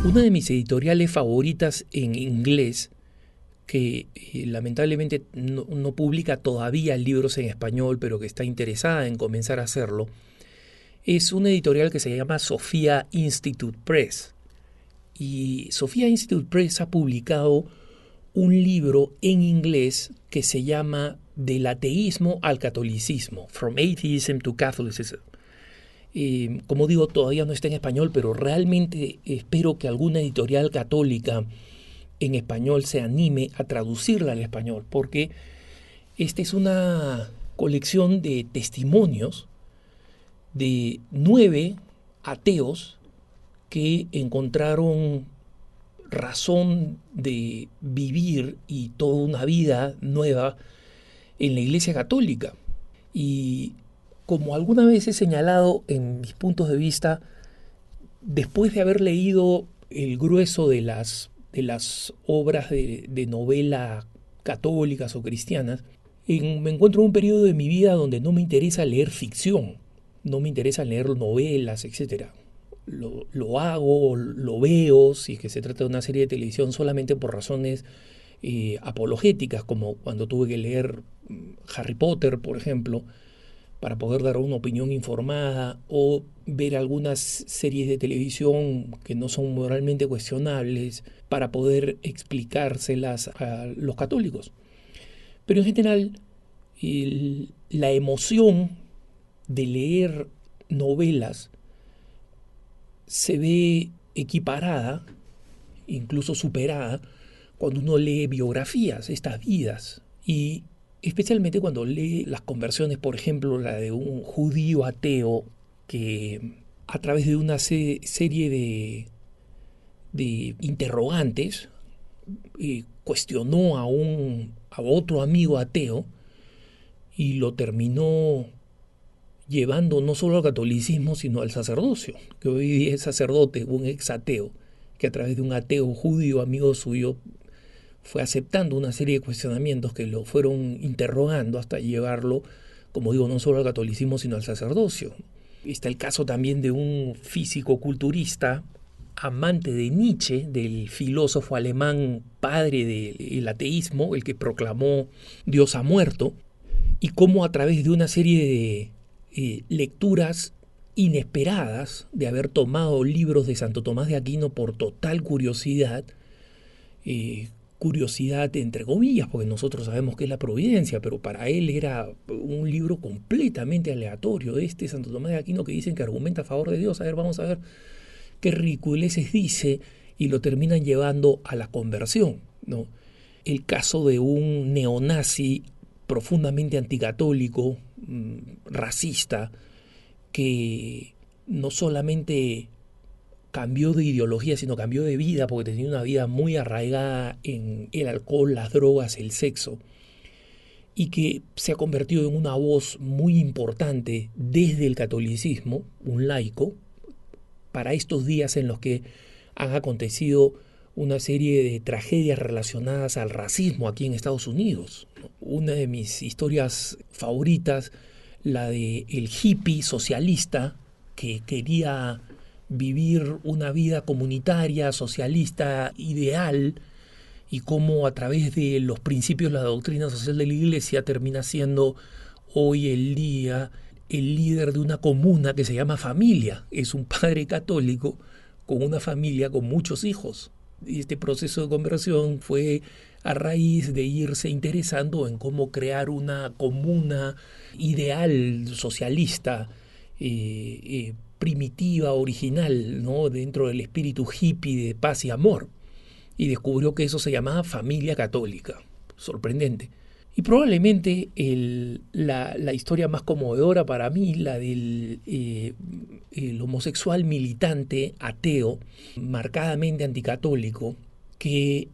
Una de mis editoriales favoritas en inglés, que lamentablemente no publica todavía libros en español, pero que está interesada en comenzar a hacerlo, es una editorial que se llama Sophia Institute Press. Y Sophia Institute Press ha publicado un libro en inglés que se llama Del ateísmo al catolicismo, From Atheism to Catholicism. Como digo, todavía no está en español, pero realmente espero que alguna editorial católica en español se anime a traducirla al español, porque esta es una colección de testimonios de 9 ateos que encontraron razón de vivir y toda una vida nueva en la Iglesia Católica. Y como alguna vez he señalado en mis puntos de vista, después de haber leído el grueso de las obras de novela católicas o cristianas, me encuentro en un periodo de mi vida donde no me interesa leer ficción, no me interesa leer novelas, etc. Lo hago, lo veo, si es que se trata de una serie de televisión, solamente por razones apologéticas, como cuando tuve que leer Harry Potter, por ejemplo, para poder dar una opinión informada, o ver algunas series de televisión que no son moralmente cuestionables para poder explicárselas a los católicos. Pero en general, la emoción de leer novelas se ve equiparada, incluso superada, cuando uno lee biografías, estas vidas, y especialmente cuando lee las conversiones, por ejemplo, la de un judío ateo que a través de una serie de interrogantes cuestionó a otro amigo ateo y lo terminó llevando no solo al catolicismo, sino al sacerdocio, que hoy día es sacerdote, un ex ateo, que a través de un ateo judío amigo suyo fue aceptando una serie de cuestionamientos que lo fueron interrogando hasta llevarlo, como digo, no solo al catolicismo, sino al sacerdocio. Está el caso también de un físico culturista, amante de Nietzsche, del filósofo alemán padre del ateísmo, el que proclamó Dios ha muerto, y cómo a través de una serie de lecturas inesperadas, de haber tomado libros de Santo Tomás de Aquino por total curiosidad, curiosidad entre comillas, porque nosotros sabemos que es la providencia, pero para él era un libro completamente aleatorio, Santo Tomás de Aquino, que dicen que argumenta a favor de Dios. A ver, vamos a ver qué ridiculeces dice, y lo terminan llevando a la conversión, ¿no? El caso de un neonazi profundamente anticatólico, racista, que no solamente cambió de ideología, sino cambió de vida, porque tenía una vida muy arraigada en el alcohol, las drogas, el sexo, y que se ha convertido en una voz muy importante desde el catolicismo, un laico, para estos días en los que han acontecido una serie de tragedias relacionadas al racismo aquí en Estados Unidos. Una de mis historias favoritas, la de el hippie socialista que quería vivir una vida comunitaria, socialista, ideal, y cómo a través de los principios de la doctrina social de la Iglesia termina siendo hoy el día el líder de una comuna que se llama familia. Es un padre católico con una familia con muchos hijos. Y este proceso de conversión fue a raíz de irse interesando en cómo crear una comuna ideal socialista, primitiva, original, ¿no?, dentro del espíritu hippie de paz y amor. Y descubrió que eso se llamaba familia católica. Sorprendente. Y probablemente la historia más conmovedora para mí, la del el homosexual militante ateo, marcadamente anticatólico, que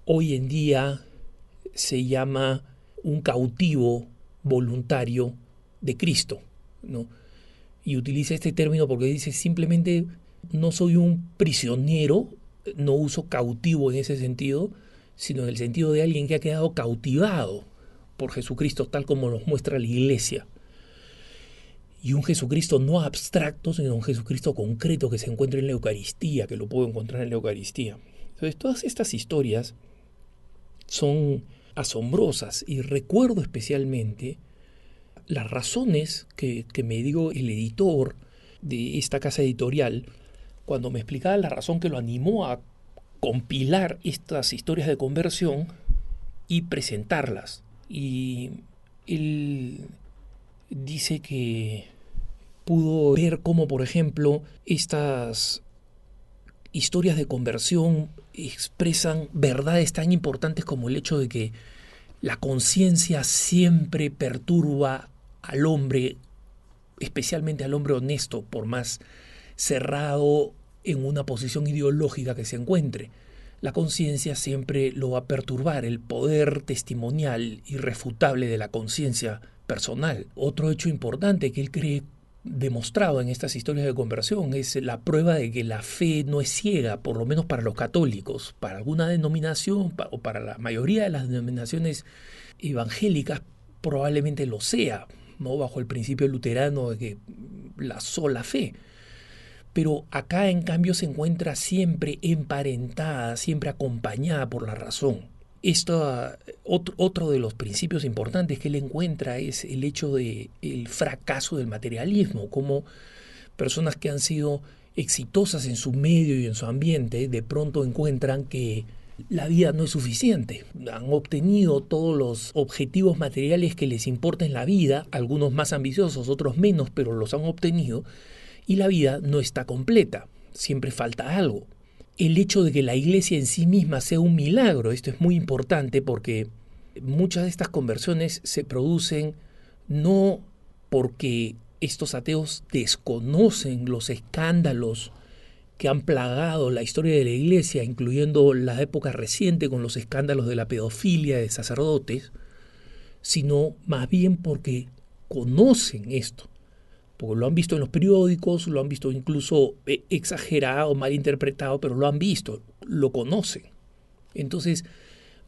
hoy en día se llama un cautivo voluntario de Cristo, ¿no? Y utiliza este término porque dice simplemente: no soy un prisionero, no uso cautivo en ese sentido, sino en el sentido de alguien que ha quedado cautivado por Jesucristo, tal como nos muestra la Iglesia. y un Jesucristo no abstracto, sino un Jesucristo concreto que se encuentra en la Eucaristía, que lo puedo encontrar en la Eucaristía. Entonces, todas estas historias son asombrosas y recuerdo especialmente las razones que me dio el editor de esta casa editorial cuando me explicaba la razón que lo animó a compilar estas historias de conversión y presentarlas. Y él dice que pudo ver cómo, por ejemplo, estas historias de conversión expresan verdades tan importantes como el hecho de que la conciencia siempre perturba al hombre, especialmente al hombre honesto, por más cerrado en una posición ideológica que se encuentre. La conciencia siempre lo va a perturbar, el poder testimonial irrefutable de la conciencia personal. Otro hecho importante que él cree demostrado en estas historias de conversión es la prueba de que la fe no es ciega, por lo menos para los católicos. Para alguna denominación o para la mayoría de las denominaciones evangélicas probablemente lo sea, ¿no? Bajo el principio luterano de que la sola fe. Pero acá en cambio se encuentra siempre emparentada, siempre acompañada por la razón. Otro de los principios importantes que él encuentra es el hecho del fracaso del materialismo, como personas que han sido exitosas en su medio y en su ambiente de pronto encuentran que la vida no es suficiente. Han obtenido todos los objetivos materiales que les importa en la vida, algunos más ambiciosos, otros menos, pero los han obtenido, y la vida no está completa, siempre falta algo. El hecho de que la iglesia en sí misma sea un milagro, esto es muy importante porque muchas de estas conversiones se producen no porque estos ateos desconocen los escándalos que han plagado la historia de la iglesia, incluyendo la época reciente con los escándalos de la pedofilia de sacerdotes, sino más bien porque conocen esto. Porque lo han visto en los periódicos, lo han visto incluso exagerado, mal interpretado, pero lo han visto, lo conocen. Entonces,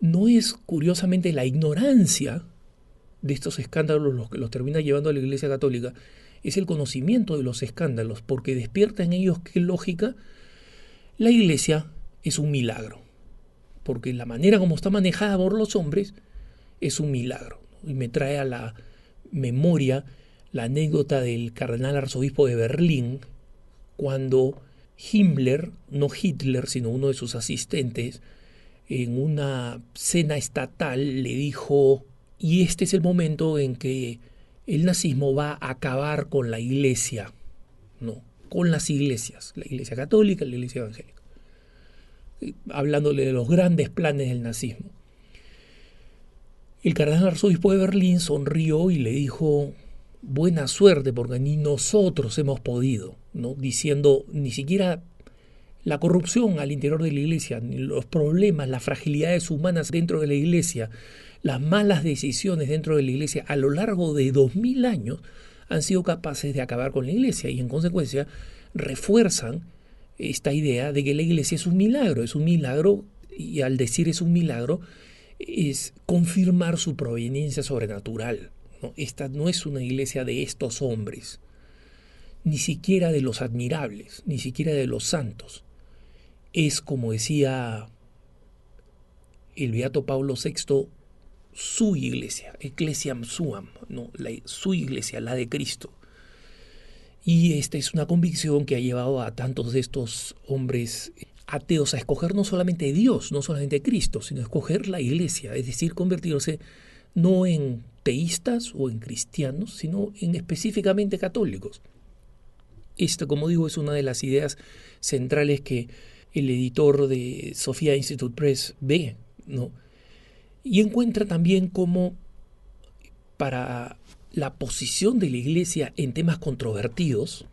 no es curiosamente la ignorancia de estos escándalos los que los termina llevando a la Iglesia Católica, es el conocimiento de los escándalos, porque despierta en ellos qué lógica. La Iglesia es un milagro, porque la manera como está manejada por los hombres es un milagro. Y me trae a la memoria la anécdota del cardenal arzobispo de Berlín, cuando Himmler, no Hitler, sino uno de sus asistentes, en una cena estatal le dijo, y este es el momento en que el nazismo va a acabar con la iglesia, no, con las iglesias, la iglesia católica, la iglesia evangélica, hablándole de los grandes planes del nazismo. El cardenal arzobispo de Berlín sonrió y le dijo, buena suerte, porque ni nosotros hemos podido, ¿no? Diciendo, ni siquiera la corrupción al interior de la iglesia, ni los problemas, las fragilidades humanas dentro de la iglesia, las malas decisiones dentro de la iglesia a lo largo de 2000 años han sido capaces de acabar con la iglesia y en consecuencia refuerzan esta idea de que la iglesia es un milagro y al decir es un milagro es confirmar su proveniencia sobrenatural. ¿No? Esta no es una iglesia de estos hombres, ni siquiera de los admirables, ni siquiera de los santos. Es, como decía el beato Pablo VI, su iglesia, ecclesiam suam, ¿no? Su iglesia, la de Cristo. Y esta es una convicción que ha llevado a tantos de estos hombres ateos a escoger no solamente a Dios, no solamente a Cristo, sino a escoger la iglesia, es decir, convertirse no en teístas o en cristianos, sino en específicamente católicos. Esta, como digo, es una de las ideas centrales que el editor de Sophia Institute Press ve, ¿no? Y encuentra también cómo para la posición de la Iglesia en temas controvertidos,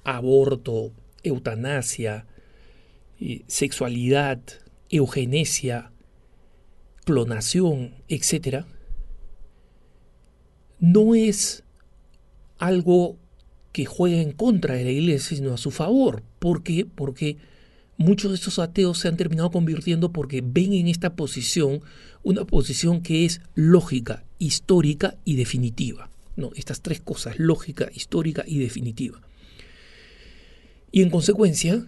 aborto, eutanasia, sexualidad, eugenesia, clonación, etc., no es algo que juega en contra de la Iglesia, sino a su favor. ¿Por qué? Porque muchos de estos ateos se han terminado convirtiendo porque ven en esta posición una posición que es lógica, histórica y definitiva, No, estas tres cosas: lógica, histórica y definitiva. Y en consecuencia,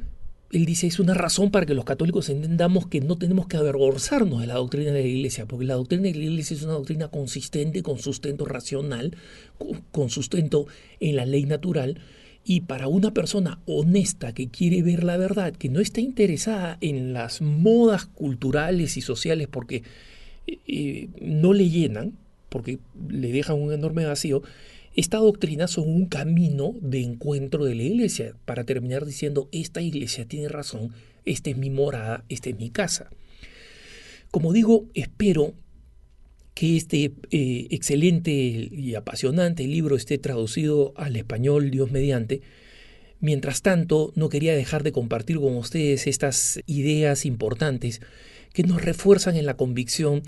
él dice, es una razón para que los católicos entendamos que no tenemos que avergonzarnos de la doctrina de la Iglesia, porque la doctrina de la Iglesia es una doctrina consistente, con sustento racional, con sustento en la ley natural. Y para una persona honesta que quiere ver la verdad, que no está interesada en las modas culturales y sociales porque no le llenan, porque le dejan un enorme vacío, esta doctrina son un camino de encuentro de la Iglesia para terminar diciendo, esta Iglesia tiene razón, esta es mi morada, esta es mi casa. Como digo, espero que este excelente y apasionante libro esté traducido al español, Dios mediante. Mientras tanto, no quería dejar de compartir con ustedes estas ideas importantes que nos refuerzan en la convicción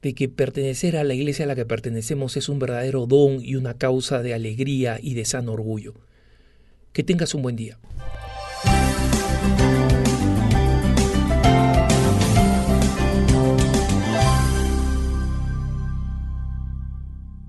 de que pertenecer a la iglesia a la que pertenecemos es un verdadero don y una causa de alegría y de sano orgullo. Que tengas un buen día.